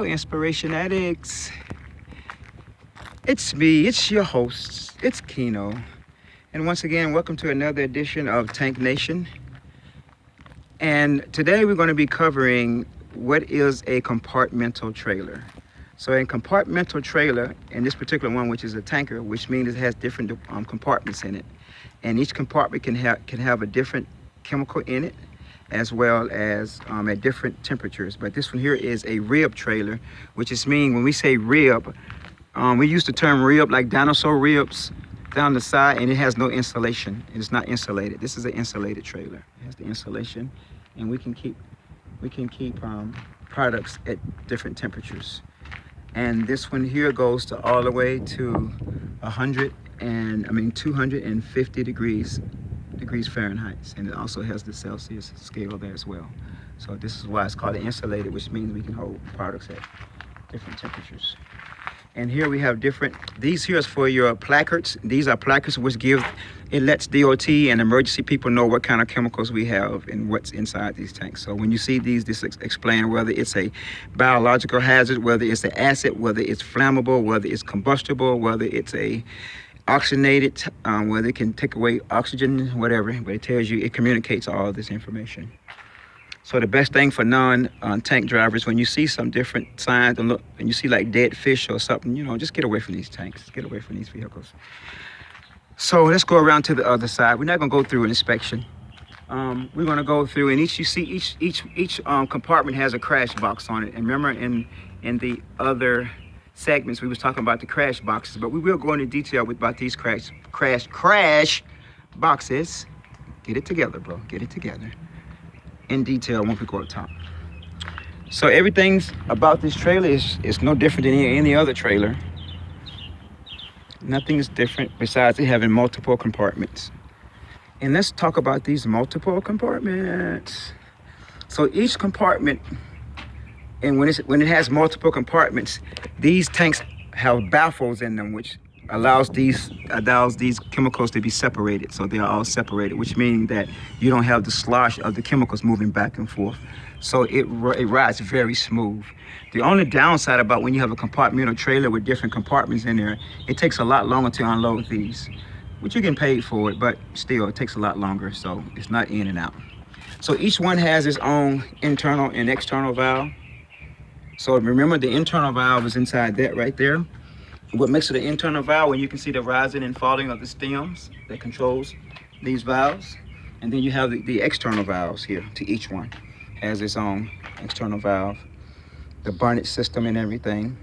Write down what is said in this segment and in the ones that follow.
Inspiration Addicts. It's me, it's your host, it's Kino. And once again, welcome to another edition of Tank Nation. And today we're going to be covering what is a compartmental trailer. So a compartmental trailer, in this particular one, which is a tanker, which means it has different compartments in it. And each compartment can have a different chemical in it, as well as at different temperatures. But this one here is a rib trailer, which is mean when we say rib, we use the term rib like dinosaur ribs down the side, and it has no insulation. It's not insulated. This is an insulated trailer. It has the insulation, and we can keep products at different temperatures. And this one here goes to all the way to 250 degrees Fahrenheit, and it also has the Celsius scale there as well. So this is why it's called insulated, which means we can hold products at different temperatures. And here we have these here is for your placards. These are placards which lets DOT and emergency people know what kind of chemicals we have and what's inside these tanks. So when you see these, this explain whether it's a biological hazard, whether it's an acid, whether it's flammable, whether it's combustible, whether it's a oxygenated, whether it can take away oxygen, whatever. But it tells you, it communicates all this information. So the best thing for non-tank drivers, when you see some different signs and you see like dead fish or something, just get away from these tanks, get away from these vehicles. So let's go around to the other side. We're not gonna go through an inspection. We're gonna go through, and each compartment has a crash box on it. And remember in the other segments we was talking about the crash boxes, but we will go into detail about these crash boxes. Get it together, bro, get it together. In detail once we go up top. So everything's about this trailer is no different than any other trailer. Nothing is different besides it having multiple compartments. And let's talk about these multiple compartments. So each compartment, and when it has multiple compartments, these tanks have baffles in them, which allows these chemicals to be separated. So they are all separated, which means that you don't have the slosh of the chemicals moving back and forth. So it rides very smooth. The only downside about when you have a compartmental trailer with different compartments in there, it takes a lot longer to unload these, which you get paid for it, but still it takes a lot longer, so it's not in and out. So each one has its own internal and external valve. So remember, the internal valve is inside that right there. What makes it an internal valve, when you can see the rising and falling of the stems that controls these valves. And then you have the external valves here to each one. Has its own external valve, the Barnett system and everything.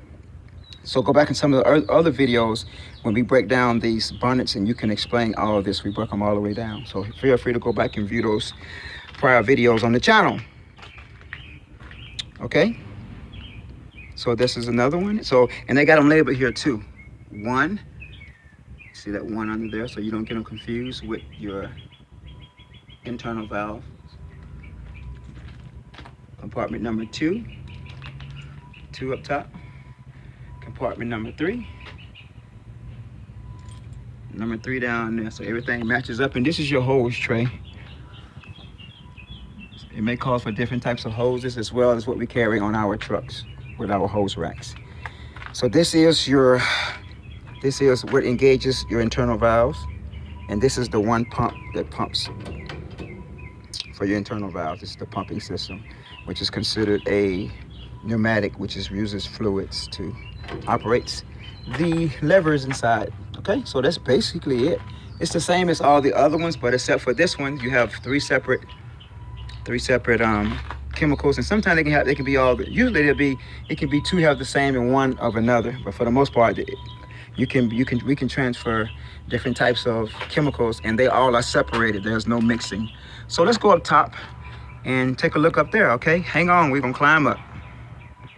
So go back in some of the other videos when we break down these bonnets, and you can explain all of this. We break them all the way down. So feel free to go back and view those prior videos on the channel. Okay? So this is another one. So, and they got them labeled here too. One, see that one under there, so you don't get them confused with your internal valve. Compartment number two up top. Compartment number three down there. So everything matches up, and this is your hose tray. It may call for different types of hoses as well as what we carry on our trucks with our hose racks. So this is what engages your internal valves, and this is the one pump that pumps for your internal valves. This is the pumping system, which is considered a pneumatic, which uses fluids to operate the levers inside. Okay, so that's basically it. It's the same as all the other ones, but except for this one, you have three separate chemicals, and sometimes they can be all. Usually it can be two have the same and one of another, but for the most part, we can transfer different types of chemicals, and they all are separated. There's no mixing. So let's go up top and take a look up there. Okay, hang on, we're gonna climb up.